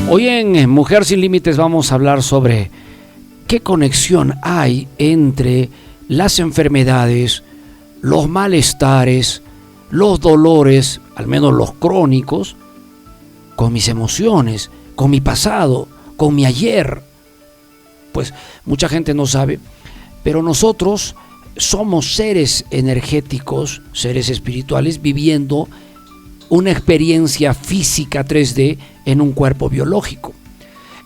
Hoy en Mujer Sin Límites vamos a hablar sobre qué conexión hay entre las enfermedades, los malestares, los dolores, al menos los crónicos, con mis emociones, con mi pasado, con mi ayer. Pues mucha gente no sabe, pero nosotros somos seres energéticos, seres espirituales, viviendo una experiencia física 3D en un cuerpo biológico.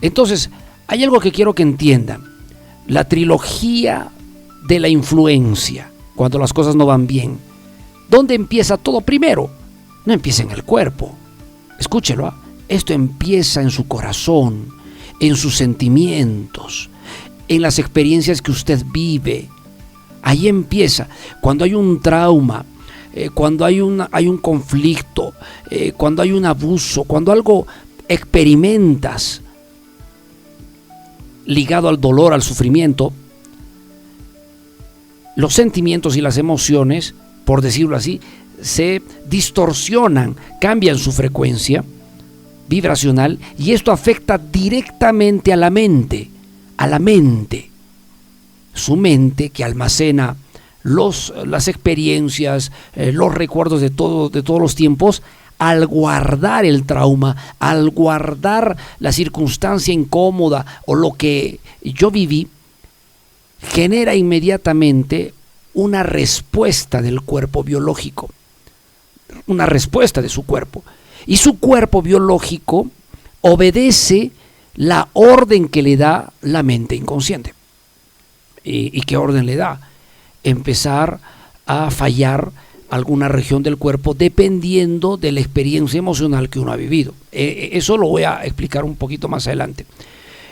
Entonces, hay algo que quiero que entiendan. La trilogía de la influencia, cuando las cosas no van bien. ¿Dónde empieza todo primero? No empieza en el cuerpo. Escúchelo, esto empieza en su corazón, en sus sentimientos, en las experiencias que usted vive. Ahí empieza. Cuando hay un trauma, cuando hay un conflicto, cuando hay un abuso, cuando algo experimentas ligado al dolor, al sufrimiento, los sentimientos y las emociones, por decirlo así, se distorsionan, cambian su frecuencia vibracional, y esto afecta directamente a la mente, su mente que almacena las experiencias, los recuerdos de todos los tiempos. Al guardar el trauma, al guardar la circunstancia incómoda o lo que yo viví, genera inmediatamente una respuesta del cuerpo biológico, una respuesta de su cuerpo. Y su cuerpo biológico obedece la orden que le da la mente inconsciente. ¿Y qué orden le da? Empezar a fallar alguna región del cuerpo dependiendo de la experiencia emocional que uno ha vivido. Eso lo voy a explicar un poquito más adelante.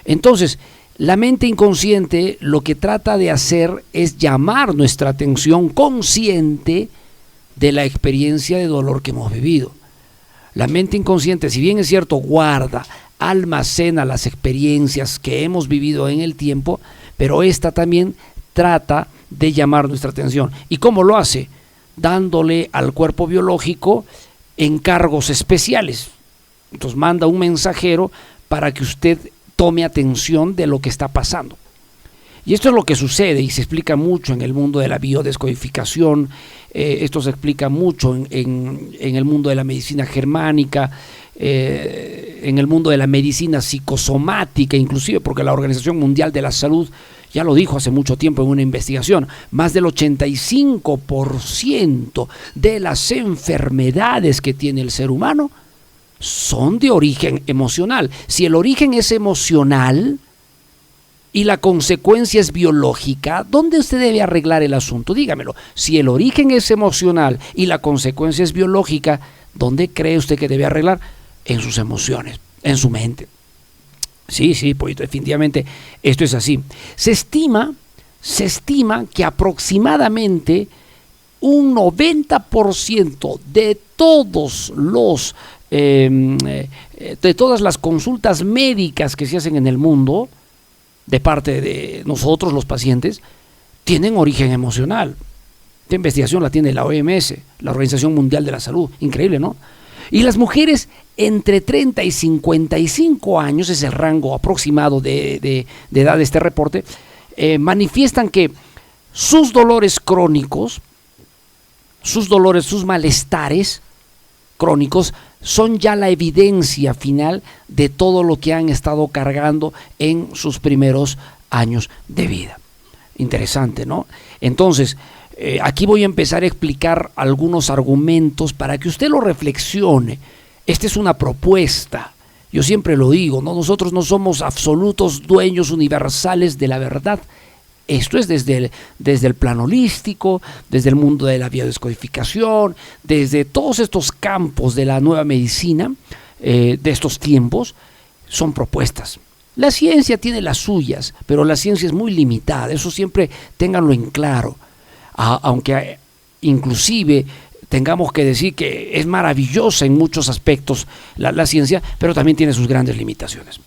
Entonces, la mente inconsciente lo que trata de hacer es llamar nuestra atención consciente de la experiencia de dolor que hemos vivido. La mente inconsciente, si bien es cierto, guarda, almacena las experiencias que hemos vivido en el tiempo, pero esta también trata de llamar nuestra atención. ¿Y cómo lo hace? Dándole al cuerpo biológico encargos especiales. Entonces manda un mensajero para que usted tome atención de lo que está pasando. Y esto es lo que sucede y se explica mucho en el mundo de la biodescodificación, esto se explica mucho en el mundo de la medicina germánica, en el mundo de la medicina psicosomática, inclusive porque la Organización Mundial de la Salud ya lo dijo hace mucho tiempo en una investigación. Más del 85% de las enfermedades que tiene el ser humano son de origen emocional. Si el origen es emocional y la consecuencia es biológica, ¿dónde usted debe arreglar el asunto? Dígamelo. Si el origen es emocional y la consecuencia es biológica, ¿dónde cree usted que debe arreglar? En sus emociones, en su mente. Sí, pues definitivamente esto es así. Se estima que aproximadamente un 90% de todas las consultas médicas que se hacen en el mundo, de parte de nosotros los pacientes, tienen origen emocional. Esta investigación la tiene la OMS, la Organización Mundial de la Salud. Increíble, ¿no? Y las mujeres entre 30 y 55 años, es el rango aproximado de edad de este reporte, manifiestan que sus dolores crónicos, sus malestares crónicos, son ya la evidencia final de todo lo que han estado cargando en sus primeros años de vida. Interesante, ¿no? Entonces, aquí voy a empezar a explicar algunos argumentos para que usted lo reflexione. Esta es una propuesta. Yo siempre lo digo, ¿no? Nosotros no somos absolutos dueños universales de la verdad. Esto es desde el plano holístico, desde el mundo de la biodescodificación, desde todos estos campos de la nueva medicina, de estos tiempos, son propuestas. La ciencia tiene las suyas, pero la ciencia es muy limitada. Eso siempre ténganlo en claro. Aunque inclusive tengamos que decir que es maravillosa en muchos aspectos la ciencia, pero también tiene sus grandes limitaciones.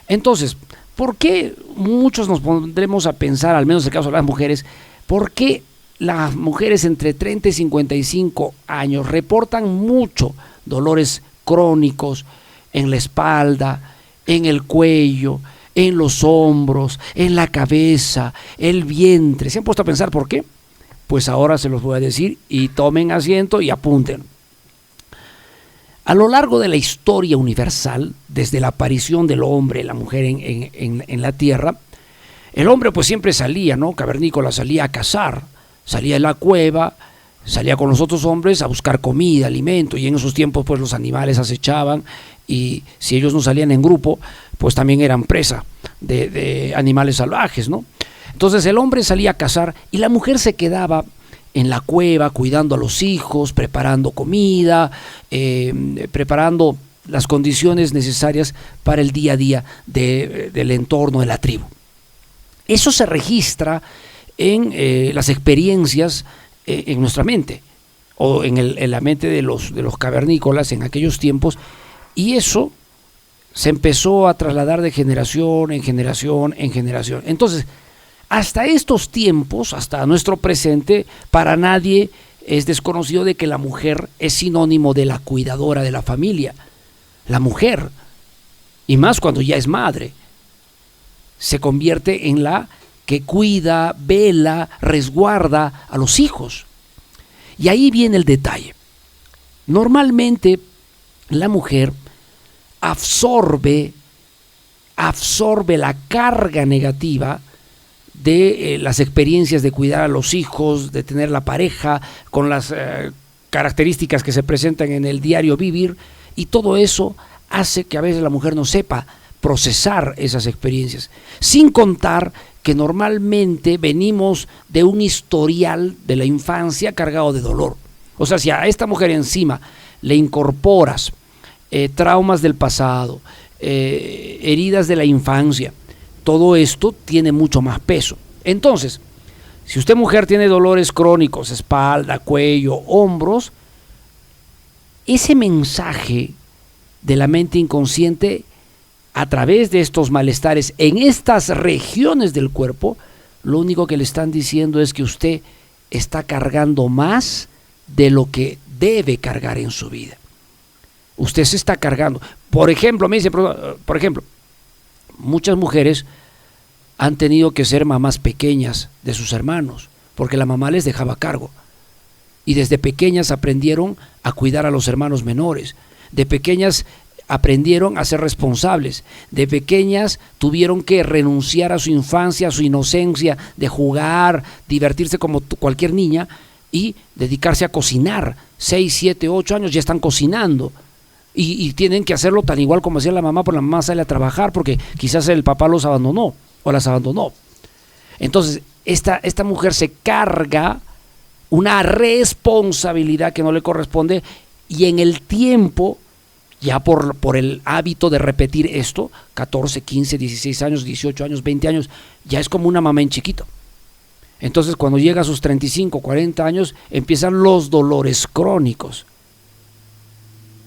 Entonces, ¿por qué muchos nos pondremos a pensar, al menos en el caso de las mujeres, por qué las mujeres entre 30 y 55 años reportan mucho dolores crónicos en la espalda, en el cuello, en los hombros, en la cabeza, el vientre. ¿Se han puesto a pensar por qué? Pues ahora se los voy a decir y tomen asiento y apunten. A lo largo de la historia universal, desde la aparición del hombre y la mujer en la tierra, el hombre pues siempre salía, ¿no? Cavernícola, salía a cazar, salía de la cueva, salía con los otros hombres a buscar comida, alimento, y en esos tiempos pues los animales acechaban, y si ellos no salían en grupo, pues también eran presa de animales salvajes, ¿no? Entonces el hombre salía a cazar y la mujer se quedaba en la cueva cuidando a los hijos, preparando comida, preparando las condiciones necesarias para el día a día del entorno de la tribu. Eso se registra en las experiencias en nuestra mente, o en la mente de los cavernícolas en aquellos tiempos, y eso se empezó a trasladar de generación en generación en generación. Entonces, hasta estos tiempos, hasta nuestro presente, para nadie es desconocido de que la mujer es sinónimo de la cuidadora de la familia. La mujer, y más cuando ya es madre, se convierte en la que cuida, vela, resguarda a los hijos. Y ahí viene el detalle. Normalmente la mujer absorbe la carga negativa de las experiencias de cuidar a los hijos, de tener la pareja, con las características que se presentan en el diario vivir, y todo eso hace que a veces la mujer no sepa procesar esas experiencias, sin contar que normalmente venimos de un historial de la infancia cargado de dolor. O sea, si a esta mujer encima le incorporas traumas del pasado, heridas de la infancia, todo esto tiene mucho más peso. Entonces, si usted mujer tiene dolores crónicos, espalda, cuello, hombros, ese mensaje de la mente inconsciente a través de estos malestares en estas regiones del cuerpo, lo único que le están diciendo es que usted está cargando más de lo que debe cargar en su vida. Usted se está cargando. Por ejemplo, muchas mujeres han tenido que ser mamás pequeñas de sus hermanos, porque la mamá les dejaba cargo. Y desde pequeñas aprendieron a cuidar a los hermanos menores. De pequeñas aprendieron a ser responsables. De pequeñas tuvieron que renunciar a su infancia, a su inocencia, de jugar, divertirse como cualquier niña, y dedicarse a cocinar. 6, 7, 8 años ya están cocinando. Y tienen que hacerlo tan igual como hacía la mamá, porque la mamá sale a trabajar porque quizás el papá los abandonó o las abandonó. Entonces, esta mujer se carga una responsabilidad que no le corresponde, y en el tiempo, ya por el hábito de repetir esto, 14, 15, 16 años, 18 años, 20 años, ya es como una mamá en chiquito. Entonces, cuando llega a sus 35, 40 años, empiezan los dolores crónicos.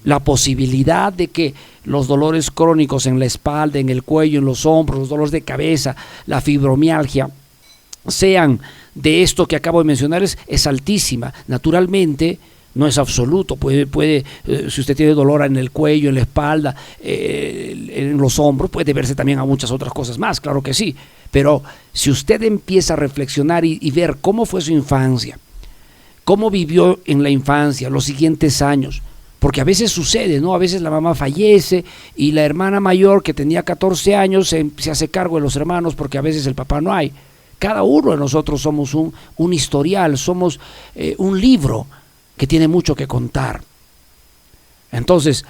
La posibilidad de que los dolores crónicos en la espalda, en el cuello, en los hombros, los dolores de cabeza, la fibromialgia, sean de esto que acabo de mencionarles, es altísima. Naturalmente, no es absoluto. Puede si usted tiene dolor en el cuello, en la espalda, en los hombros, puede deberse también a muchas otras cosas más, claro que sí. Pero si usted empieza a reflexionar y ver cómo fue su infancia, cómo vivió en la infancia, los siguientes años, porque a veces sucede, ¿no? A veces la mamá fallece y la hermana mayor, que tenía 14 años, se hace cargo de los hermanos porque a veces el papá no hay. Cada uno de nosotros somos un historial, somos un libro que tiene mucho que contar. Entonces,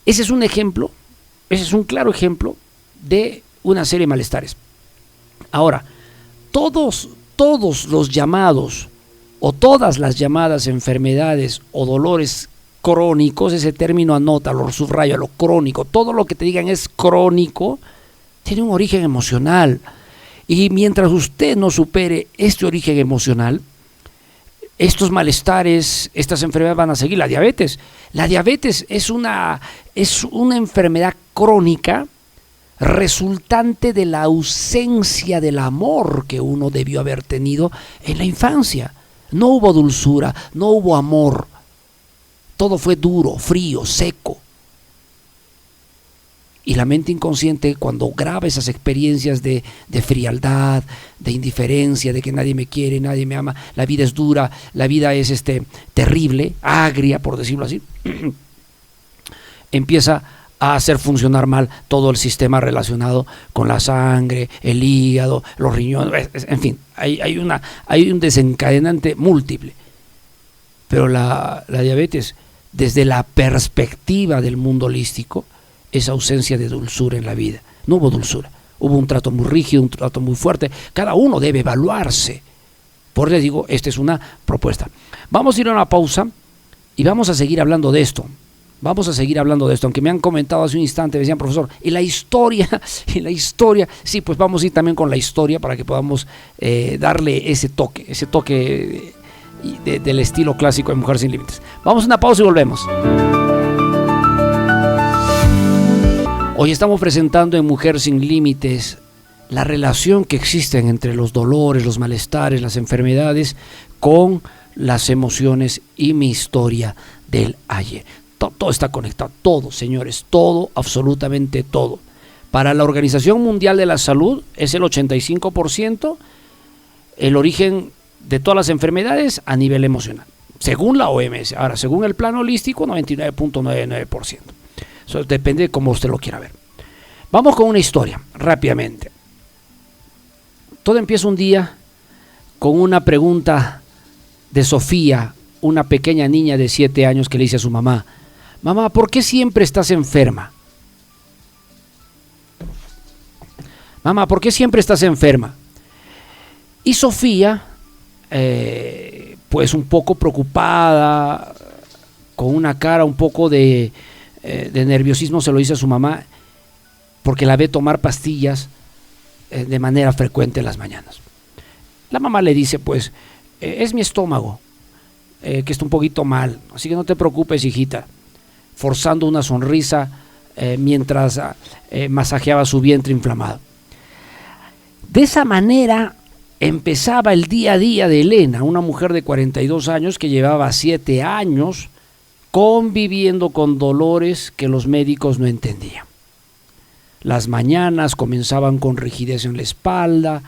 ese es un ejemplo, ese es un claro ejemplo de una serie de malestares. Ahora, todos los llamados o todas las llamadas enfermedades o dolores crónicos, ese término anótalo, subrayalo, crónico, todo lo que te digan es crónico, tiene un origen emocional. Y mientras usted no supere este origen emocional, estos malestares, estas enfermedades van a seguir. La diabetes es una enfermedad crónica resultante de la ausencia del amor que uno debió haber tenido en la infancia. No hubo dulzura, no hubo amor. Todo fue duro, frío, seco. Y la mente inconsciente, cuando graba esas experiencias de frialdad, de indiferencia, de que nadie me quiere, nadie me ama, la vida es dura, la vida es terrible, agria, por decirlo así, empieza a hacer funcionar mal todo el sistema relacionado con la sangre, el hígado, los riñones, en fin, hay un desencadenante múltiple. Pero la diabetes, desde la perspectiva del mundo holístico, es ausencia de dulzura en la vida. No hubo dulzura, hubo un trato muy rígido, un trato muy fuerte. Cada uno debe evaluarse. Por eso les digo, esta es una propuesta. Vamos a ir a una pausa y vamos a seguir hablando de esto. Vamos a seguir hablando de esto, aunque me han comentado hace un instante, decían, profesor, y la historia, sí, pues vamos a ir también con la historia para que podamos darle ese toque del estilo clásico de Mujer Sin Límites. Vamos a una pausa y volvemos. Hoy estamos presentando en Mujer Sin Límites la relación que existe entre los dolores, los malestares, las enfermedades con las emociones y mi historia del ayer. Todo está conectado, todo, señores, todo, absolutamente todo. Para la Organización Mundial de la Salud es el 85% el origen de todas las enfermedades a nivel emocional, según la OMS. Ahora, según el plano holístico, 99.99%. Eso depende de cómo usted lo quiera ver. Vamos con una historia, rápidamente. Todo empieza un día con una pregunta de Sofía, una pequeña niña de 7 años que le dice a su mamá: mamá, ¿por qué siempre estás enferma? Mamá, ¿por qué siempre estás enferma? Y Sofía, pues un poco preocupada, con una cara un poco de nerviosismo, se lo dice a su mamá, porque la ve tomar pastillas de manera frecuente en las mañanas. La mamá le dice, pues, es mi estómago, que está un poquito mal, así que no te preocupes, hijita, forzando una sonrisa mientras masajeaba su vientre inflamado. De esa manera empezaba el día a día de Elena, una mujer de 42 años que llevaba 7 años conviviendo con dolores que los médicos no entendían. Las mañanas comenzaban con rigidez en la espalda,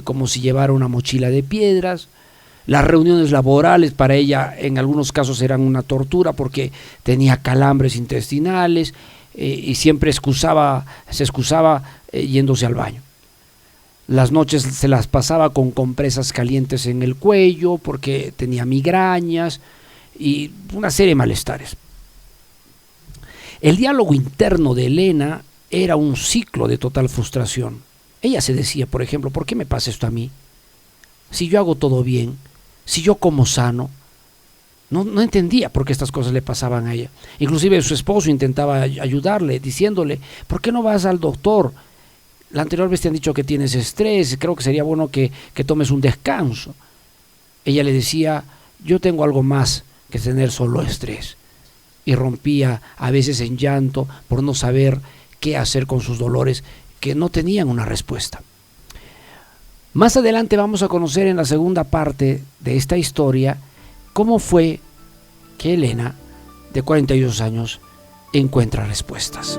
como si llevara una mochila de piedras. Las reuniones laborales para ella en algunos casos eran una tortura porque tenía calambres intestinales y siempre se excusaba yéndose al baño. Las noches se las pasaba con compresas calientes en el cuello porque tenía migrañas y una serie de malestares. El diálogo interno de Elena era un ciclo de total frustración. Ella se decía, por ejemplo, ¿por qué me pasa esto a mí? Si yo hago todo bien, si yo como sano. No entendía por qué estas cosas le pasaban a ella. Inclusive su esposo intentaba ayudarle, diciéndole, ¿por qué no vas al doctor? La anterior vez te han dicho que tienes estrés, creo que sería bueno que tomes un descanso. Ella le decía, yo tengo algo más que tener solo estrés. Y rompía a veces en llanto por no saber qué hacer con sus dolores que no tenían una respuesta. Más adelante vamos a conocer en la segunda parte de esta historia cómo fue que Elena, de 42 años, encuentra respuestas.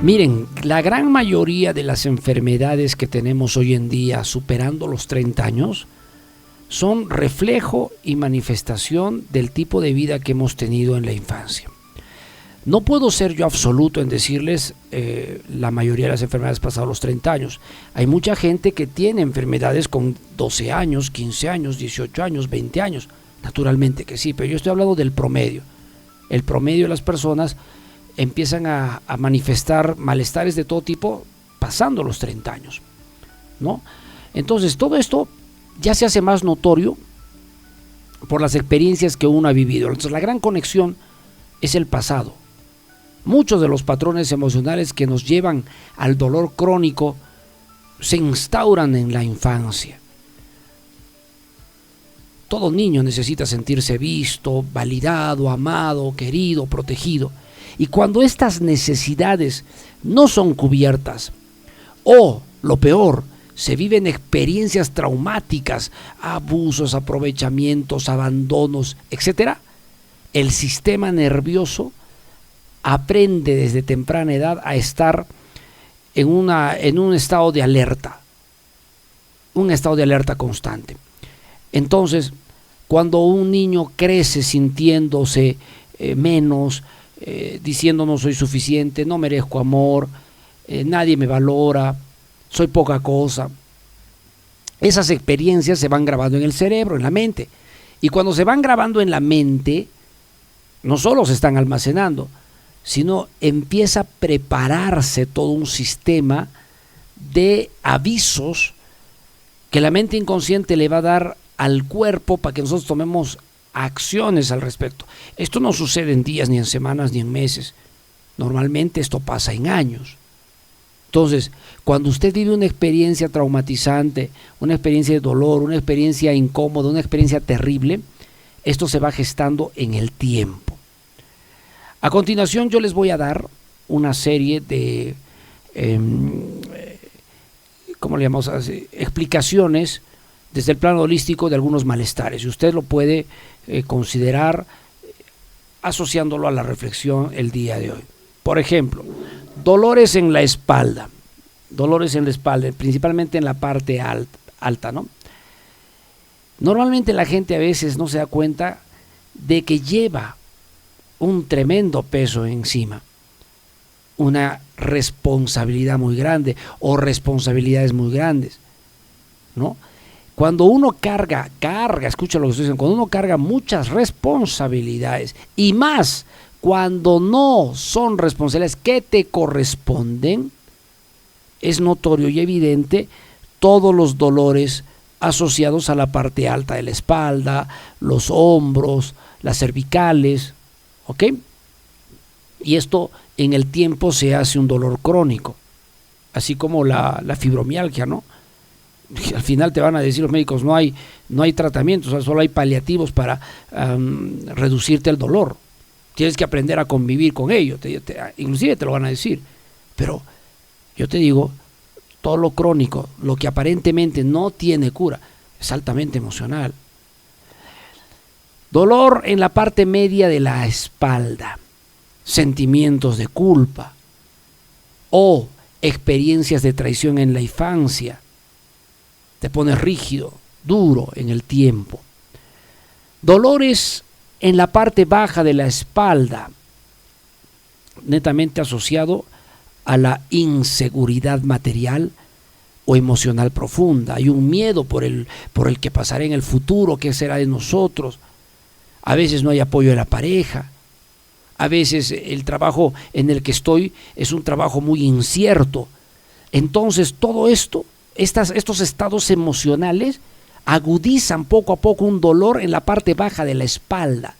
Miren, la gran mayoría de las enfermedades que tenemos hoy en día superando los 30 años son reflejo y manifestación del tipo de vida que hemos tenido en la infancia. No puedo ser yo absoluto en decirles la mayoría de las enfermedades pasadas los 30 años. Hay mucha gente que tiene enfermedades con 12 años, 15 años, 18 años, 20 años. Naturalmente que sí, pero yo estoy hablando del promedio. El promedio de las personas empiezan a manifestar malestares de todo tipo pasando los 30 años, ¿no? Entonces todo esto ya se hace más notorio por las experiencias que uno ha vivido. Entonces la gran conexión es el pasado. Muchos de los patrones emocionales que nos llevan al dolor crónico se instauran en la infancia. Todo niño necesita sentirse visto, validado, amado, querido, protegido. Y cuando estas necesidades no son cubiertas, o lo peor, se viven experiencias traumáticas, abusos, aprovechamientos, abandonos, etcétera, el sistema nervioso aprende desde temprana edad a estar en un estado de alerta, un estado de alerta constante. Entonces, cuando un niño crece sintiéndose menos, diciendo no soy suficiente, no merezco amor, nadie me valora, soy poca cosa, esas experiencias se van grabando en el cerebro, en la mente. Y cuando se van grabando en la mente, no solo se están almacenando, sino empieza a prepararse todo un sistema de avisos que la mente inconsciente le va a dar al cuerpo para que nosotros tomemos acciones al respecto. Esto no sucede en días, ni en semanas, ni en meses. Normalmente esto pasa en años. Entonces, cuando usted vive una experiencia traumatizante, una experiencia de dolor, una experiencia incómoda, una experiencia terrible, esto se va gestando en el tiempo. A continuación yo les voy a dar una serie de ¿cómo le llamamos? Explicaciones desde el plano holístico de algunos malestares. Y usted lo puede considerar asociándolo a la reflexión el día de hoy. Por ejemplo, dolores en la espalda, principalmente en la parte alta, ¿no? Normalmente la gente a veces no se da cuenta de que lleva un tremendo peso encima, una responsabilidad muy grande o responsabilidades muy grandes, ¿no? Cuando uno carga, escucha lo que estoy diciendo, cuando uno carga muchas responsabilidades y más cuando no son responsabilidades que te corresponden, es notorio y evidente todos los dolores asociados a la parte alta de la espalda, los hombros, las cervicales, ¿ok? Y esto en el tiempo se hace un dolor crónico, así como la fibromialgia, ¿no? Al final te van a decir los médicos, no hay tratamientos, o sea, solo hay paliativos para reducirte el dolor. Tienes que aprender a convivir con ello, inclusive te lo van a decir. Pero yo te digo, todo lo crónico, lo que aparentemente no tiene cura, es altamente emocional. Dolor en la parte media de la espalda, sentimientos de culpa o experiencias de traición en la infancia. Te pones rígido, duro en el tiempo. Dolores en la parte baja de la espalda, netamente asociado a la inseguridad material o emocional profunda. Hay un miedo por el que pasará en el futuro, qué será de nosotros. A veces no hay apoyo de la pareja. A veces el trabajo en el que estoy es un trabajo muy incierto. Entonces todo esto, estos estados emocionales agudizan poco a poco un dolor en la parte baja de la espalda.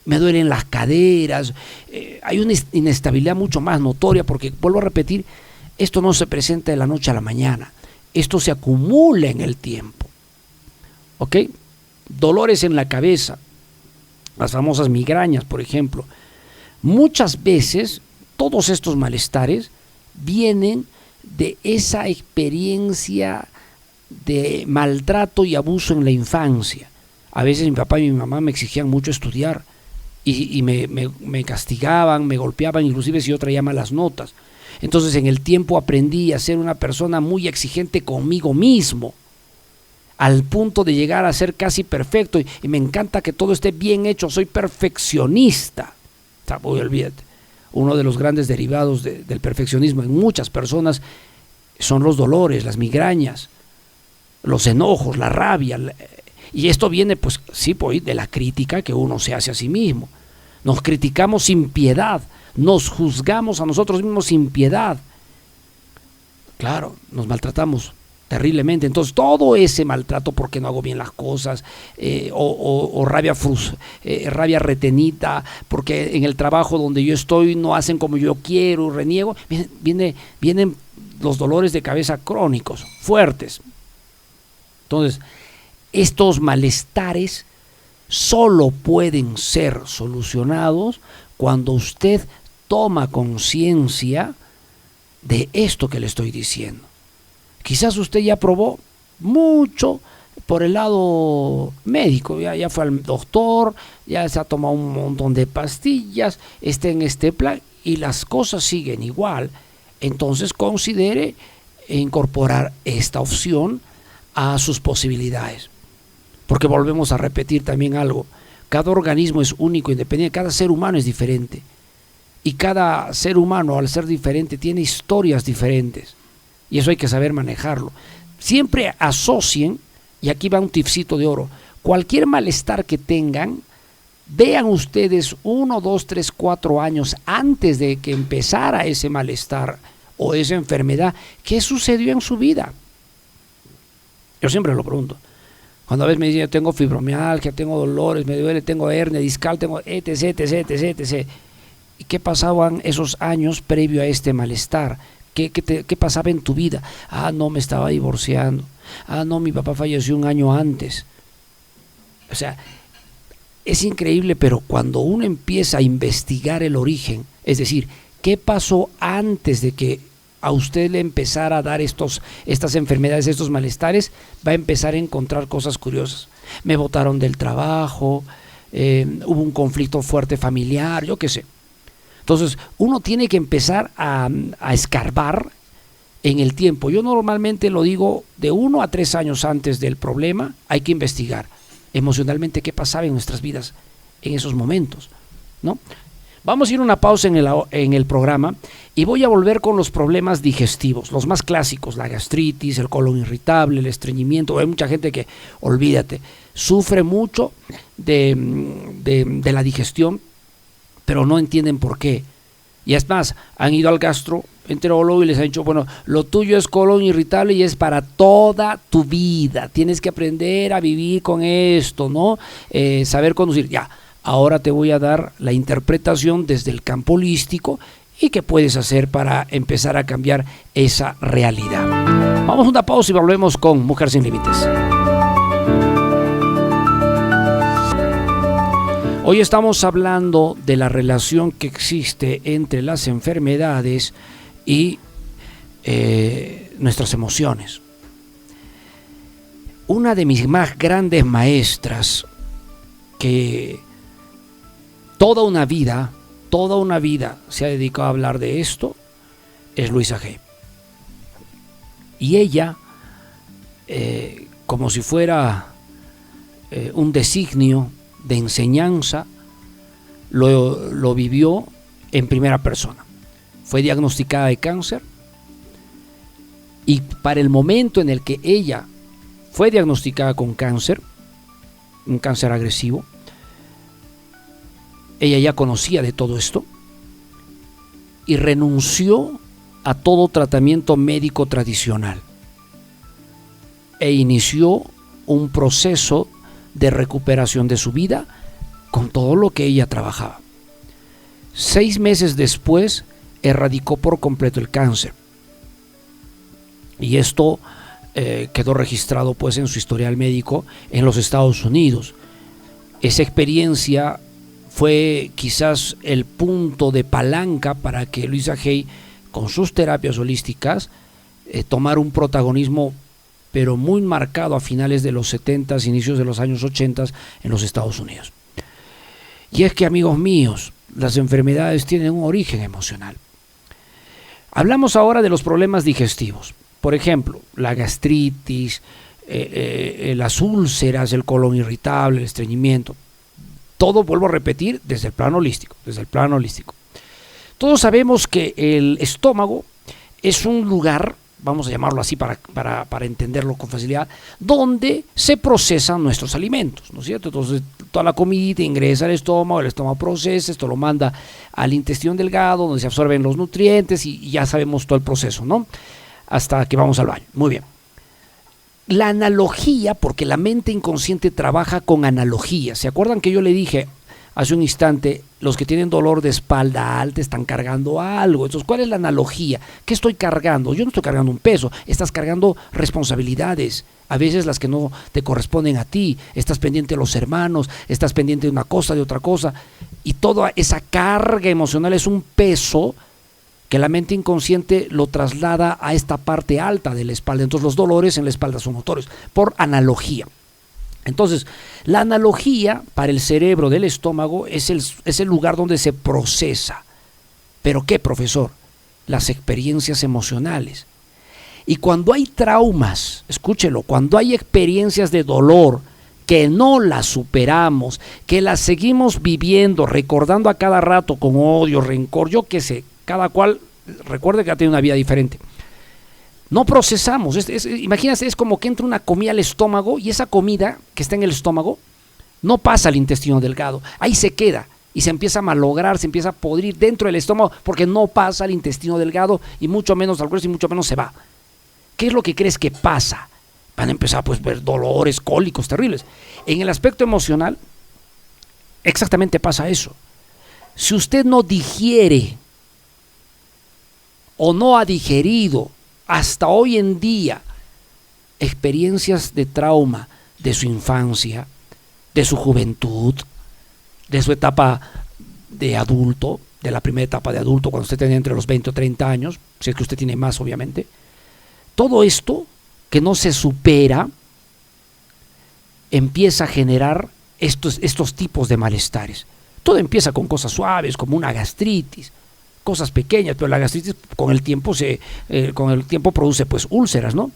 Me duelen las caderas, hay una inestabilidad mucho más notoria porque, vuelvo a repetir, esto no se presenta de la noche a la mañana, esto se acumula en el tiempo. ¿Ok? Dolores en la cabeza, las famosas migrañas, por ejemplo. Muchas veces todos estos malestares vienen de esa experiencia de maltrato y abuso en la infancia. A veces mi papá y mi mamá me exigían mucho estudiar y me castigaban, me golpeaban, inclusive si yo traía malas notas. Entonces en el tiempo aprendí a ser una persona muy exigente conmigo mismo, al punto de llegar a ser casi perfecto, y me encanta que todo esté bien hecho, soy perfeccionista. Olvídate, uno de los grandes derivados del perfeccionismo en muchas personas son los dolores, las migrañas, los enojos, la rabia, y esto viene pues sí de la crítica que uno se hace a sí mismo. Nos criticamos sin piedad, nos juzgamos a nosotros mismos sin piedad. Claro, nos maltratamos terriblemente. Entonces todo ese maltrato porque no hago bien las cosas, o rabia retenida porque en el trabajo donde yo estoy no hacen como yo quiero, reniego, vienen los dolores de cabeza crónicos, fuertes. Entonces, estos malestares solo pueden ser solucionados cuando usted toma conciencia de esto que le estoy diciendo. Quizás usted ya probó mucho por el lado médico, ya fue al doctor, ya se ha tomado un montón de pastillas, está en este plan y las cosas siguen igual. Entonces considere incorporar esta opción a sus posibilidades. Porque volvemos a repetir también algo, cada organismo es único, independiente, cada ser humano es diferente. Y cada ser humano, al ser diferente, tiene historias diferentes. Y eso hay que saber manejarlo. Siempre asocien, y aquí va un tipcito de oro, cualquier malestar que tengan, vean ustedes 1, 2, 3, 4 años antes de que empezara ese malestar o esa enfermedad, ¿qué sucedió en su vida? Yo siempre lo pregunto. Cuando a veces me dicen, yo tengo fibromialgia, tengo dolores, me duele, tengo hernia discal, tengo etc, etc, etc, etc. ¿Y qué pasaban esos años previo a este malestar? ¿Qué pasaba en tu vida? Ah, no, me estaba divorciando. Ah, no, mi papá falleció un año antes. O sea, es increíble, pero cuando uno empieza a investigar el origen, es decir, ¿qué pasó antes de que a usted le empezara a dar estas enfermedades, estos malestares? Va a empezar a encontrar cosas curiosas. Me botaron del trabajo, hubo un conflicto fuerte familiar, yo qué sé. Entonces, uno tiene que empezar a escarbar en el tiempo. Yo normalmente lo digo de 1 a 3 años antes del problema, hay que investigar emocionalmente qué pasaba en nuestras vidas en esos momentos, ¿no? Vamos a ir a una pausa en el programa y voy a volver con los problemas digestivos, los más clásicos, la gastritis, el colon irritable, el estreñimiento. Hay mucha gente que, olvídate, sufre mucho de la digestión, pero no entienden por qué. Y es más, han ido al gastroenterólogo y les han dicho, bueno, lo tuyo es colon irritable y es para toda tu vida. Tienes que aprender a vivir con esto, ¿no? Saber conducir. Ya, ahora te voy a dar la interpretación desde el campo holístico y qué puedes hacer para empezar a cambiar esa realidad. Vamos a una pausa y volvemos con Mujer Sin Límites. Hoy estamos hablando de la relación que existe entre las enfermedades y nuestras emociones. Una de mis más grandes maestras, que toda una vida se ha dedicado a hablar de esto, es Luisa Hay. Y ella, como si fuera un designio de enseñanza, lo vivió en primera persona. Fue diagnosticada de cáncer y para el momento en el que ella fue diagnosticada con cáncer, un cáncer agresivo, ella ya conocía de todo esto y renunció a todo tratamiento médico tradicional e inició un proceso de recuperación de su vida con todo lo que ella trabajaba. 6 meses después erradicó por completo el cáncer y esto quedó registrado pues en su historial médico en los Estados Unidos. Esa experiencia fue quizás el punto de palanca para que Luisa Hay, con sus terapias holísticas, tomara un protagonismo pero muy marcado a finales de los 70s, inicios de los años 80s en los Estados Unidos. Y es que, amigos míos, las enfermedades tienen un origen emocional. Hablamos ahora de los problemas digestivos. Por ejemplo, la gastritis, las úlceras, el colon irritable, el estreñimiento. Todo, vuelvo a repetir, desde el plano holístico. Todos sabemos que el estómago es un lugar, vamos a llamarlo así para entenderlo con facilidad, donde se procesan nuestros alimentos, ¿no es cierto? Entonces, toda la comida ingresa al estómago, el estómago procesa, esto lo manda al intestino delgado, donde se absorben los nutrientes y ya sabemos todo el proceso, ¿no? Hasta que vamos al baño. Muy bien. La analogía, porque la mente inconsciente trabaja con analogías. ¿Se acuerdan que yo le dije hace un instante, los que tienen dolor de espalda alta están cargando algo? Entonces, ¿cuál es la analogía? ¿Qué estoy cargando? Yo no estoy cargando un peso, estás cargando responsabilidades, a veces las que no te corresponden a ti. Estás pendiente de los hermanos, estás pendiente de una cosa, de otra cosa, y toda esa carga emocional es un peso que la mente inconsciente lo traslada a esta parte alta de la espalda. Entonces los dolores en la espalda son notorios, por analogía. Entonces, la analogía para el cerebro del estómago es el lugar donde se procesa. ¿Pero qué, profesor? Las experiencias emocionales. Y cuando hay traumas, escúchelo, cuando hay experiencias de dolor que no las superamos, que las seguimos viviendo, recordando a cada rato con odio, rencor, yo qué sé, cada cual, recuerde que ha tenido una vida diferente. No procesamos, imagínate, es como que entra una comida al estómago y esa comida que está en el estómago no pasa al intestino delgado, ahí se queda y se empieza a malograr, se empieza a podrir dentro del estómago porque no pasa al intestino delgado y mucho menos al grueso y mucho menos se va. ¿Qué es lo que crees que pasa? Van a empezar pues ver dolores, cólicos terribles. En el aspecto emocional, exactamente pasa eso. Si usted no digiere o no ha digerido hasta hoy en día experiencias de trauma de su infancia, de su juventud, de su etapa de adulto, de la primera etapa de adulto, cuando usted tenía entre los 20 o 30 años, si es que usted tiene más obviamente, todo esto que no se supera empieza a generar estos tipos de malestares. Todo empieza con cosas suaves, como una gastritis, cosas pequeñas, pero la gastritis con el tiempo produce pues úlceras, ¿no?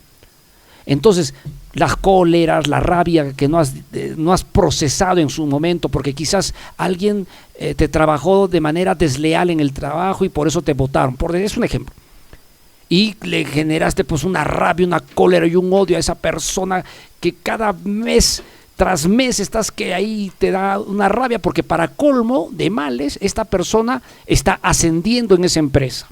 Entonces, las cóleras, la rabia que no has procesado en su momento, porque quizás alguien te trabajó de manera desleal en el trabajo y por eso te botaron, es un ejemplo. Y le generaste pues una rabia, una cólera y un odio a esa persona que cada mes tras mes estás que ahí te da una rabia porque para colmo de males esta persona está ascendiendo en esa empresa.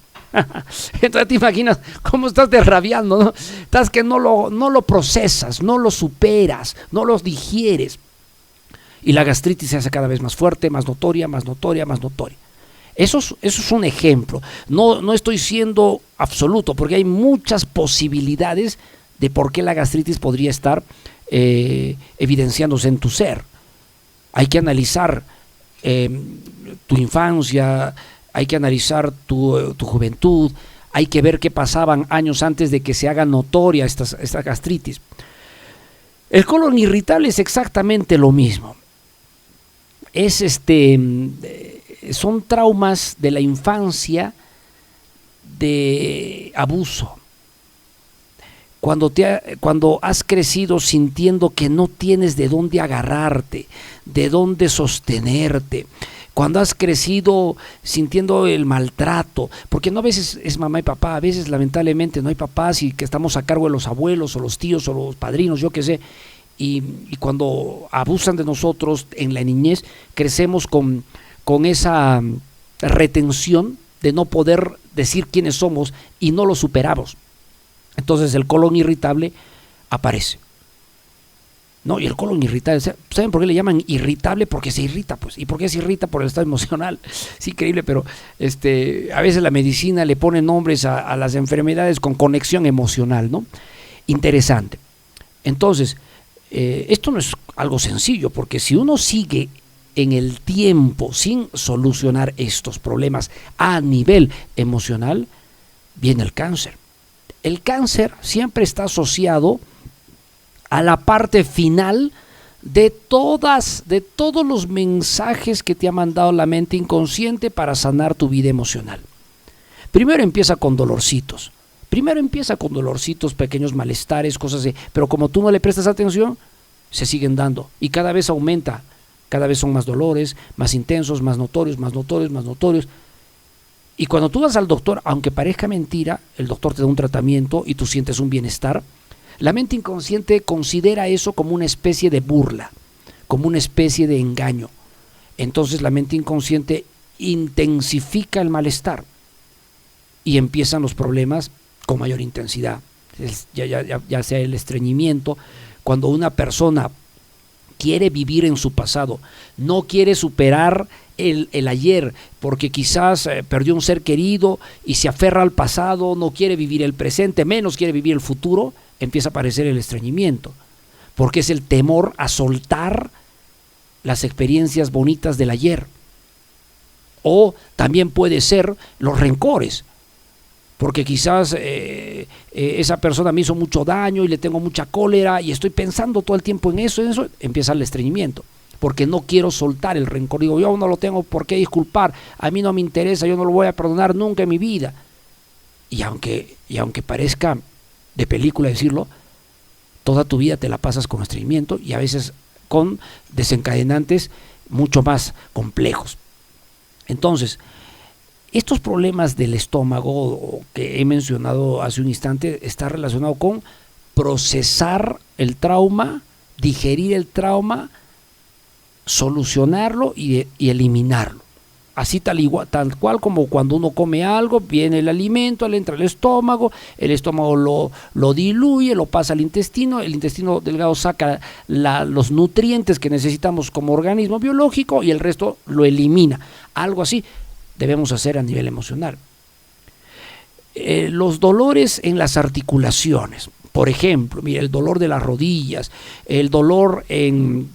Entonces te imaginas cómo estás derrabiando, ¿no? Estás que no lo procesas, no lo superas, no los digieres. Y la gastritis se hace cada vez más fuerte, más notoria, más notoria, más notoria. Eso es un ejemplo. No estoy siendo absoluto porque hay muchas posibilidades de por qué la gastritis podría estar evidenciándose en tu ser. Hay que analizar tu infancia, hay que analizar tu juventud, hay que ver qué pasaban años antes de que se haga notoria esta gastritis. El colon irritable es exactamente lo mismo. Son traumas de la infancia de abuso. Cuando has crecido sintiendo que no tienes de dónde agarrarte, de dónde sostenerte, cuando has crecido sintiendo el maltrato, porque no a veces es mamá y papá, a veces lamentablemente no hay papás y que estamos a cargo de los abuelos o los tíos o los padrinos, yo qué sé, y cuando abusan de nosotros en la niñez, crecemos con esa retención de no poder decir quiénes somos y no lo superamos. Entonces el colon irritable aparece. No, y el colon irritable, ¿saben por qué le llaman irritable? Porque se irrita, pues. ¿Y por qué se irrita? Por el estado emocional. Es increíble, pero a veces la medicina le pone nombres a las enfermedades con conexión emocional, ¿no? Interesante. Entonces, esto no es algo sencillo, porque si uno sigue en el tiempo sin solucionar estos problemas a nivel emocional, viene el cáncer. El cáncer siempre está asociado a la parte final de todos los mensajes que te ha mandado la mente inconsciente para sanar tu vida emocional. Primero empieza con dolorcitos. Pequeños malestares, cosas así. Pero como tú no le prestas atención, se siguen dando. Y cada vez aumenta. Cada vez son más dolores, más intensos, más notorios. Y cuando tú vas al doctor, aunque parezca mentira, el doctor te da un tratamiento y tú sientes un bienestar, la mente inconsciente considera eso como una especie de burla, como una especie de engaño. Entonces la mente inconsciente intensifica el malestar y empiezan los problemas con mayor intensidad. Ya sea el estreñimiento, cuando una persona quiere vivir en su pasado, no quiere superar el ayer, porque quizás perdió un ser querido y se aferra al pasado, no quiere vivir el presente, menos quiere vivir el futuro, empieza a aparecer el estreñimiento, porque es el temor a soltar las experiencias bonitas del ayer. O también puede ser los rencores. porque quizás esa persona me hizo mucho daño y le tengo mucha cólera y estoy pensando todo el tiempo en eso, empieza el estreñimiento, porque no quiero soltar el rencor. Digo, yo no lo tengo por qué disculpar, a mí no me interesa, yo no lo voy a perdonar nunca en mi vida. Y aunque parezca de película decirlo, toda tu vida te la pasas con estreñimiento y a veces con desencadenantes mucho más complejos. Entonces, estos problemas del estómago que he mencionado hace un instante está relacionado con procesar el trauma, digerir el trauma, solucionarlo y eliminarlo. Así tal cual como cuando uno come algo, viene el alimento, le entra al estómago, el estómago lo diluye, lo pasa al intestino, el intestino delgado saca los nutrientes que necesitamos como organismo biológico y el resto lo elimina. Algo así debemos hacer a nivel emocional. Los dolores en las articulaciones, por ejemplo, mira, el dolor de las rodillas, el dolor en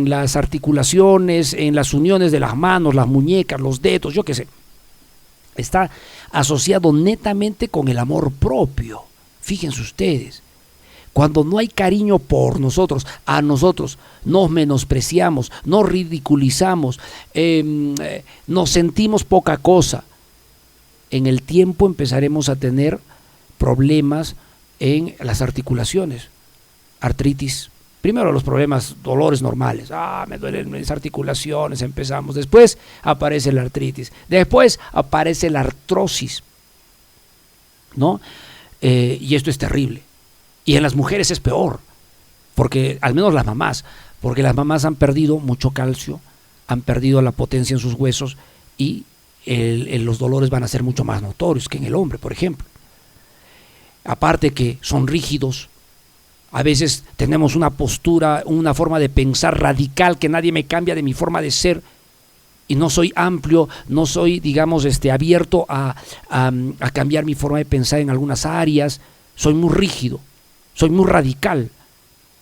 las articulaciones, en las uniones de las manos, las muñecas, los dedos, yo qué sé, está asociado netamente con el amor propio. Fíjense ustedes, cuando no hay cariño por nosotros, a nosotros nos menospreciamos, nos ridiculizamos, nos sentimos poca cosa, en el tiempo empezaremos a tener problemas en las articulaciones, artritis. Primero los problemas, dolores normales, me duelen mis articulaciones, empezamos. Después aparece la artritis, después aparece la artrosis, ¿no? Y esto es terrible. Y en las mujeres es peor, porque al menos las mamás, porque las mamás han perdido mucho calcio, han perdido la potencia en sus huesos y los dolores van a ser mucho más notorios que en el hombre, por ejemplo. Aparte que son rígidos, a veces tenemos una postura, una forma de pensar radical que nadie me cambia de mi forma de ser y no soy amplio, no soy, digamos, abierto a cambiar mi forma de pensar en algunas áreas. Soy muy rígido, soy muy radical,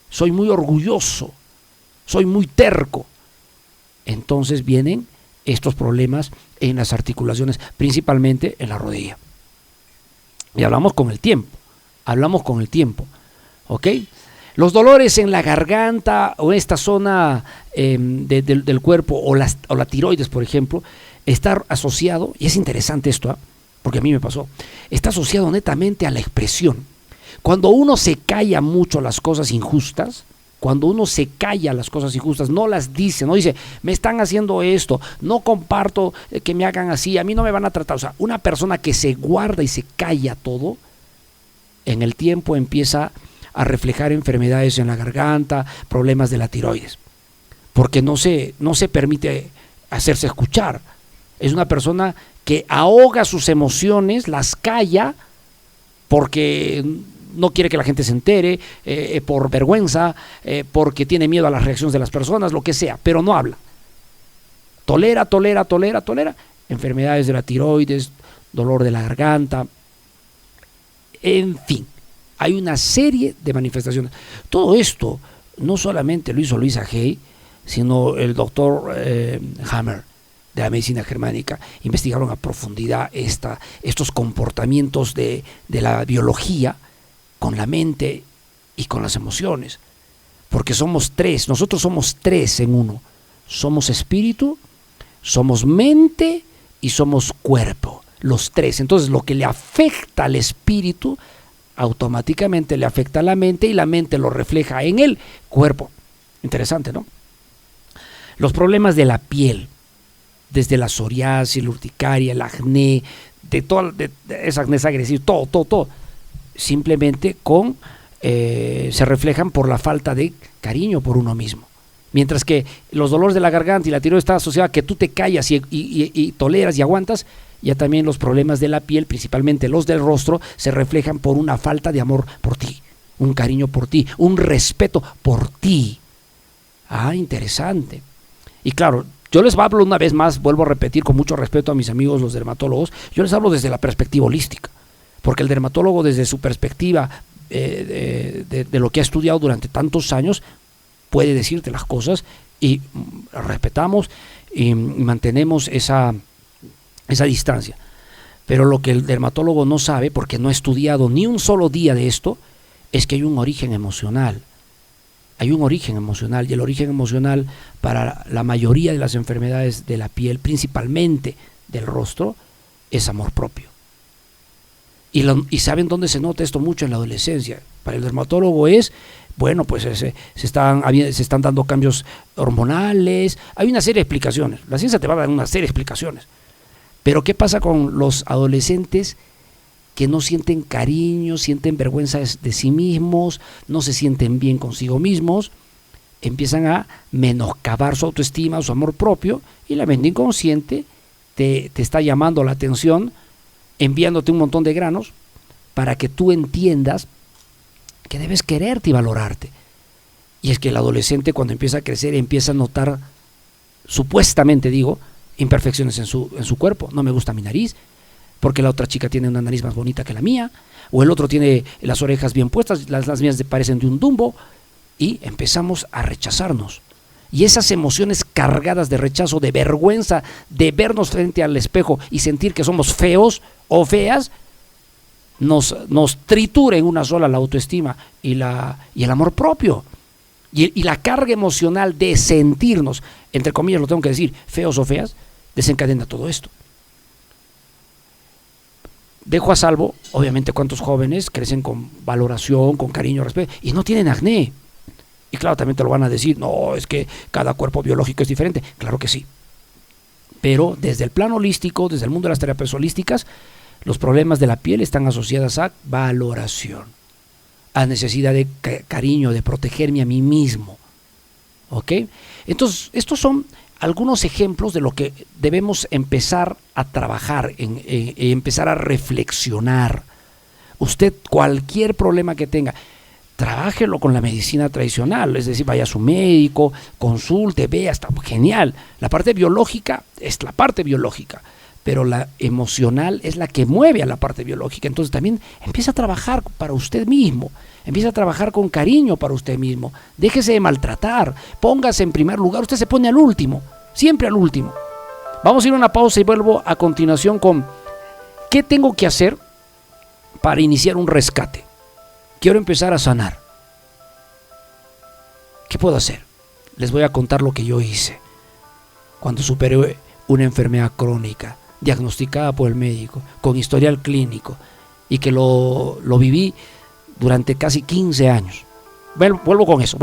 soy muy orgulloso, soy muy terco. Entonces vienen estos problemas en las articulaciones, principalmente en la rodilla. Y hablamos con el tiempo, ¿ok? Los dolores en la garganta o esta zona del cuerpo o la tiroides, por ejemplo, está asociado, y es interesante esto, porque a mí me pasó, está asociado netamente a la expresión. Cuando uno se calla mucho las cosas injustas, no las dice, no dice, me están haciendo esto, no comparto que me hagan así, a mí no me van a tratar. O sea, una persona que se guarda y se calla todo, en el tiempo empieza a reflejar enfermedades en la garganta, problemas de la tiroides, porque no se permite hacerse escuchar. Es una persona que ahoga sus emociones, las calla, porque no quiere que la gente se entere, por vergüenza, porque tiene miedo a las reacciones de las personas, lo que sea, pero no habla. Tolera, enfermedades de la tiroides, dolor de la garganta, en fin, hay una serie de manifestaciones. Todo esto no solamente lo hizo Louisa Hay, sino el doctor Hammer, de la medicina germánica. Investigaron a profundidad estos comportamientos de la biología con la mente y con las emociones, porque nosotros somos tres en uno, somos espíritu, somos mente y somos cuerpo, los tres. Entonces lo que le afecta al espíritu automáticamente le afecta a la mente y la mente lo refleja en el cuerpo. Interesante, ¿no? Los problemas de la piel, desde la psoriasis, la urticaria, el acné, de esa acné agresiva, todo, simplemente se reflejan por la falta de cariño por uno mismo. Mientras que los dolores de la garganta y la tiroides están asociados a que tú te callas y toleras y aguantas, ya también los problemas de la piel, principalmente los del rostro, se reflejan por una falta de amor por ti, un cariño por ti, un respeto por ti. Interesante. Y claro, yo les hablo una vez más, vuelvo a repetir con mucho respeto a mis amigos los dermatólogos, yo les hablo desde la perspectiva holística, porque el dermatólogo desde su perspectiva de lo que ha estudiado durante tantos años puede decirte las cosas y respetamos y mantenemos esa distancia. Pero lo que el dermatólogo no sabe, porque no ha estudiado ni un solo día de esto, es que hay un origen emocional. Hay un origen emocional, y el origen emocional para la mayoría de las enfermedades de la piel, principalmente del rostro, es amor propio. Y ¿saben dónde se nota esto mucho? En la adolescencia. Para el dermatólogo es, bueno, pues se están dando cambios hormonales, hay una serie de explicaciones. La ciencia te va a dar una serie de explicaciones. Pero ¿qué pasa con los adolescentes que no sienten cariño, sienten vergüenza de sí mismos, no se sienten bien consigo mismos? Empiezan a menoscabar su autoestima, su amor propio, y la mente inconsciente te está llamando la atención, enviándote un montón de granos para que tú entiendas que debes quererte y valorarte. Y es que el adolescente, cuando empieza a crecer, empieza a notar, supuestamente digo, imperfecciones en su cuerpo. No me gusta mi nariz, porque la otra chica tiene una nariz más bonita que la mía, o el otro tiene las orejas bien puestas, las mías parecen de un Dumbo, y empezamos a rechazarnos. Y esas emociones cargadas de rechazo, de vergüenza, de vernos frente al espejo y sentir que somos feos o feas, nos tritura en una sola la autoestima y el amor propio. Y la carga emocional de sentirnos, entre comillas lo tengo que decir, feos o feas, desencadena todo esto. Dejo a salvo, obviamente, cuántos jóvenes crecen con valoración, con cariño, respeto, y no tienen acné. Y claro, también te lo van a decir, no, es que cada cuerpo biológico es diferente. Claro que sí. Pero desde el plano holístico, desde el mundo de las terapias holísticas, los problemas de la piel están asociados a valoración, a necesidad de cariño, de protegerme a mí mismo. ¿Ok? Entonces, estos son algunos ejemplos de lo que debemos empezar a trabajar, empezar a reflexionar. Usted, cualquier problema que tenga, trabájelo con la medicina tradicional, es decir, vaya a su médico, consulte, vea, está genial. La parte biológica es la parte biológica, pero la emocional es la que mueve a la parte biológica. Entonces también empieza a trabajar para usted mismo, empieza a trabajar con cariño para usted mismo. Déjese de maltratar, póngase en primer lugar, usted se pone al último, siempre al último. Vamos a ir a una pausa y vuelvo a continuación con ¿qué tengo que hacer para iniciar un rescate? Quiero empezar a sanar. ¿Qué puedo hacer? Les voy a contar lo que yo hice cuando superé una enfermedad crónica, diagnosticada por el médico, con historial clínico, y que lo viví durante casi 15 años. Vuelvo con eso.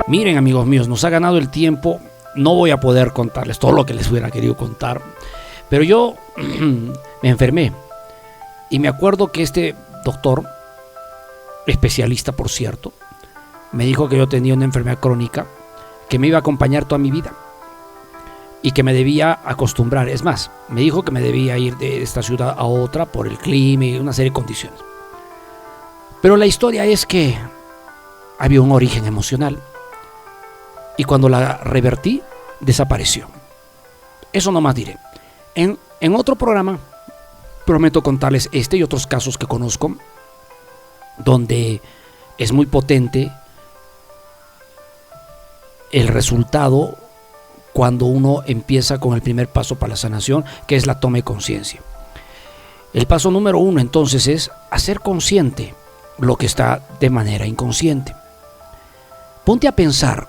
Miren, amigos míos, nos ha ganado el tiempo. No voy a poder contarles todo lo que les hubiera querido contar, pero yo me enfermé y me acuerdo que este doctor, especialista por cierto, me dijo que yo tenía una enfermedad crónica que me iba a acompañar toda mi vida y que me debía acostumbrar. Es más, me dijo que me debía ir de esta ciudad a otra por el clima y una serie de condiciones. Pero la historia es que había un origen emocional y cuando la revertí, desapareció. Eso nomás diré. En otro programa prometo contarles este y otros casos que conozco donde es muy potente el resultado cuando uno empieza con el primer paso para la sanación, que es la toma de conciencia. El paso número 1 entonces es hacer consciente lo que está de manera inconsciente. Ponte a pensar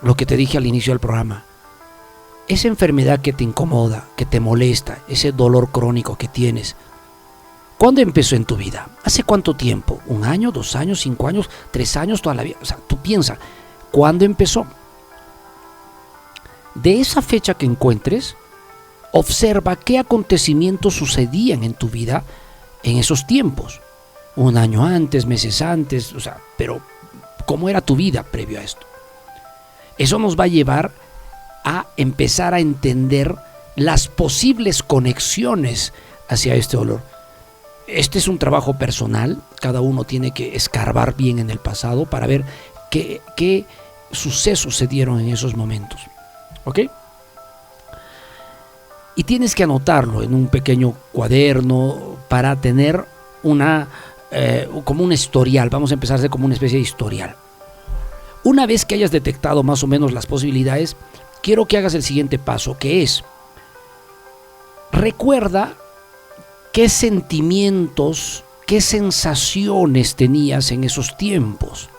lo que te dije al inicio del programa. Esa enfermedad que te incomoda, que te molesta, ese dolor crónico que tienes, ¿cuándo empezó en tu vida? ¿Hace cuánto tiempo? ¿1 año, 2 años, 5 años, 3 años, toda la vida? O sea, tú piensa, ¿cuándo empezó? De esa fecha que encuentres, observa qué acontecimientos sucedían en tu vida en esos tiempos. 1 año antes, meses antes, o sea, pero ¿cómo era tu vida previo a esto? Eso nos va a llevar a empezar a entender las posibles conexiones hacia este dolor. Este es un trabajo personal, cada uno tiene que escarbar bien en el pasado para ver qué sucesos se dieron en esos momentos. ¿Ok? Y tienes que anotarlo en un pequeño cuaderno para tener como un historial. Vamos a empezar a hacer como una especie de historial. Una vez que hayas detectado más o menos las posibilidades, quiero que hagas el siguiente paso, que es, recuerda qué sentimientos, qué sensaciones tenías en esos tiempos,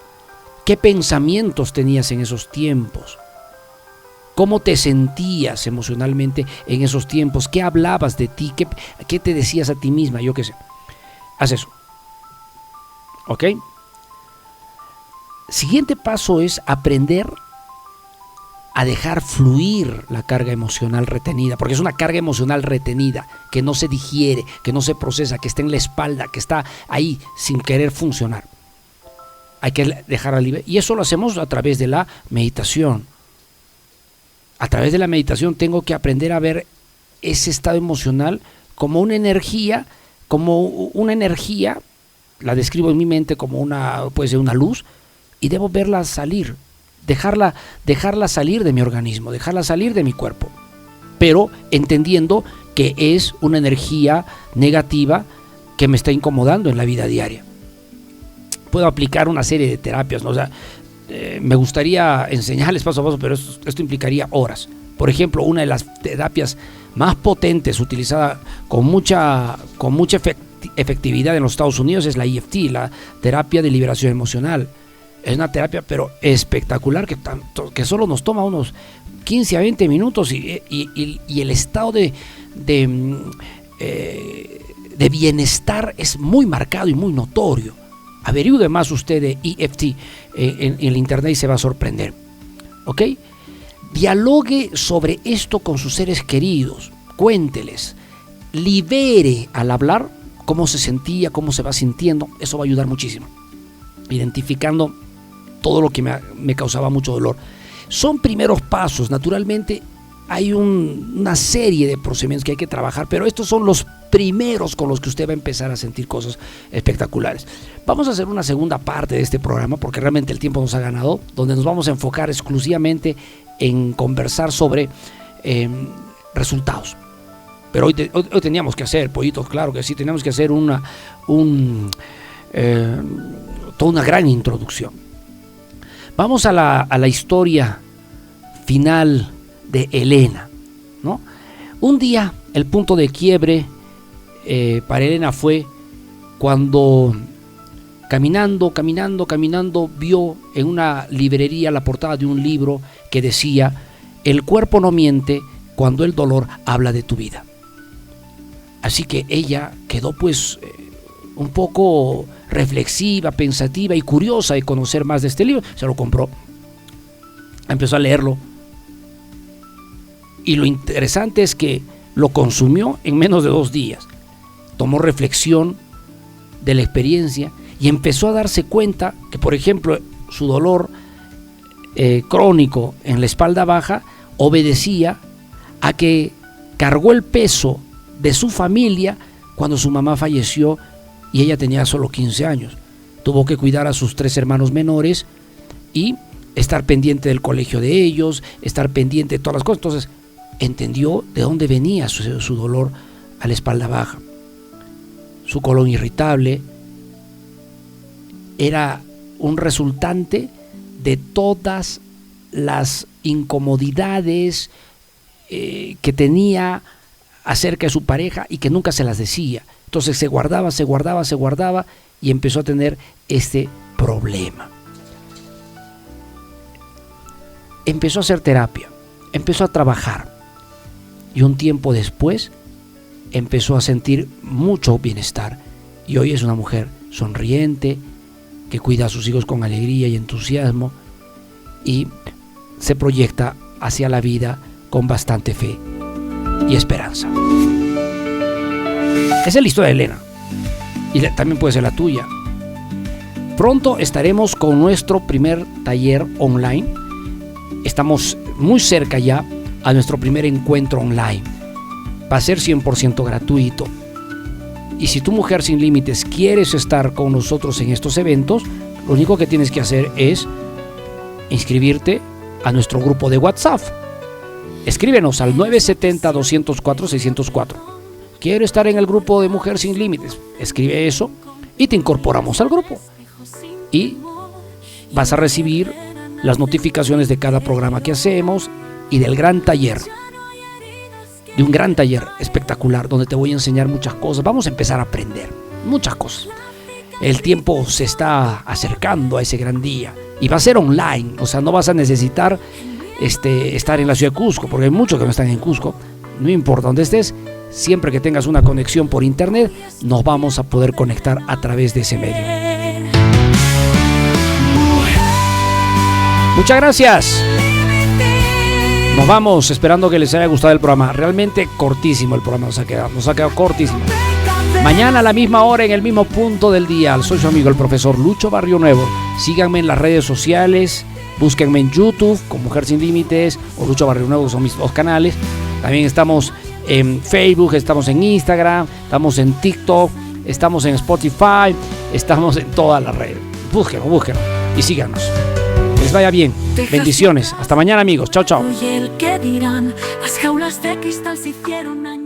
qué pensamientos tenías en esos tiempos, cómo te sentías emocionalmente en esos tiempos, qué hablabas de ti, qué te decías a ti misma, yo qué sé. Haz eso. ¿Ok? Siguiente paso es aprender a dejar fluir la carga emocional retenida, porque es una carga emocional retenida, que no se digiere, que no se procesa, que está en la espalda, que está ahí sin querer funcionar. Hay que dejarla libre, y eso lo hacemos a través de la meditación. A través de la meditación tengo que aprender a ver ese estado emocional como una energía, la describo en mi mente como puede ser una luz, y debo verla salir, dejarla salir de mi organismo, dejarla salir de mi cuerpo, pero entendiendo que es una energía negativa que me está incomodando en la vida diaria. Puedo aplicar una serie de terapias, ¿no? O sea, me gustaría enseñarles paso a paso, pero esto implicaría horas. Por ejemplo, una de las terapias más potentes, utilizada con mucha efectividad en los Estados Unidos, es la EFT, la terapia de liberación emocional. Es una terapia pero espectacular que solo nos toma unos 15 a 20 minutos y el estado de bienestar es muy marcado y muy notorio. Averigüe más usted de EFT en el internet y se va a sorprender. ¿Ok? Dialogue sobre esto con sus seres queridos. Cuénteles. Libere al hablar cómo se sentía, cómo se va sintiendo. Eso va a ayudar muchísimo. Identificando todo lo que me causaba mucho dolor. Son primeros pasos. Naturalmente hay una serie de procedimientos que hay que trabajar, pero estos son los primeros con los que usted va a empezar a sentir cosas espectaculares. Vamos a hacer una segunda parte de este programa porque realmente el tiempo nos ha ganado, donde nos vamos a enfocar exclusivamente en conversar sobre resultados. Pero hoy teníamos que hacer, pollitos, claro que sí, teníamos que hacer toda una gran introducción. Vamos a la historia final de Elena, ¿no? Un día el punto de quiebre para Elena fue cuando caminando vio en una librería la portada de un libro que decía: el cuerpo no miente cuando el dolor habla de tu vida. Así que ella quedó un poco reflexiva, pensativa y curiosa de conocer más de este libro. Se lo compró, empezó a leerlo, y lo interesante es que lo consumió en menos de 2 días. Tomó reflexión de la experiencia y empezó a darse cuenta que, por ejemplo, su dolor crónico en la espalda baja obedecía a que cargó el peso de su familia cuando su mamá falleció y ella tenía solo 15 años. Tuvo que cuidar a sus 3 hermanos menores y estar pendiente del colegio de ellos, estar pendiente de todas las cosas. Entonces entendió de dónde venía su dolor a la espalda baja. Su colon irritable era un resultante de todas las incomodidades que tenía acerca de su pareja y que nunca se las decía. Entonces se guardaba y empezó a tener este problema. Empezó a hacer terapia, empezó a trabajar y un tiempo después empezó a sentir mucho bienestar y hoy es una mujer sonriente que cuida a sus hijos con alegría y entusiasmo y se proyecta hacia la vida con bastante fe y esperanza. Esa es la historia de Elena y también puede ser la tuya. Pronto estaremos con nuestro primer taller online. Estamos muy cerca ya a nuestro primer encuentro online. Va a ser 100% gratuito. Y si tu Mujer Sin Límites quieres estar con nosotros en estos eventos, lo único que tienes que hacer es inscribirte a nuestro grupo de WhatsApp. Escríbenos al 970-204-604. Quiero estar en el grupo de Mujer Sin Límites. Escribe eso y te incorporamos al grupo. Y vas a recibir las notificaciones de cada programa que hacemos y del gran taller, de un gran taller espectacular donde te voy a enseñar muchas cosas. Vamos a empezar a aprender muchas cosas. El tiempo se está acercando a ese gran día y va a ser online, o sea, no vas a necesitar estar en la ciudad de Cusco, porque hay muchos que no están en Cusco. No importa dónde estés, siempre que tengas una conexión por internet, nos vamos a poder conectar a través de ese medio. Muchas gracias. Nos vamos, esperando que les haya gustado el programa. Realmente cortísimo el programa, nos ha quedado cortísimo. Mañana a la misma hora, en el mismo punto del día, soy su amigo el profesor Lucho Barrio Nuevo. Síganme en las redes sociales, búsquenme en YouTube con Mujer Sin Límites o Lucho Barrio Nuevo, son mis dos canales. También estamos en Facebook, estamos en Instagram, estamos en TikTok, estamos en Spotify, estamos en todas las redes. Búsquenlo y síganos. Que les vaya bien. Bendiciones. Hasta mañana, amigos. Chao, chao. Y el que dirán, las jaulas de cristal se hicieron años.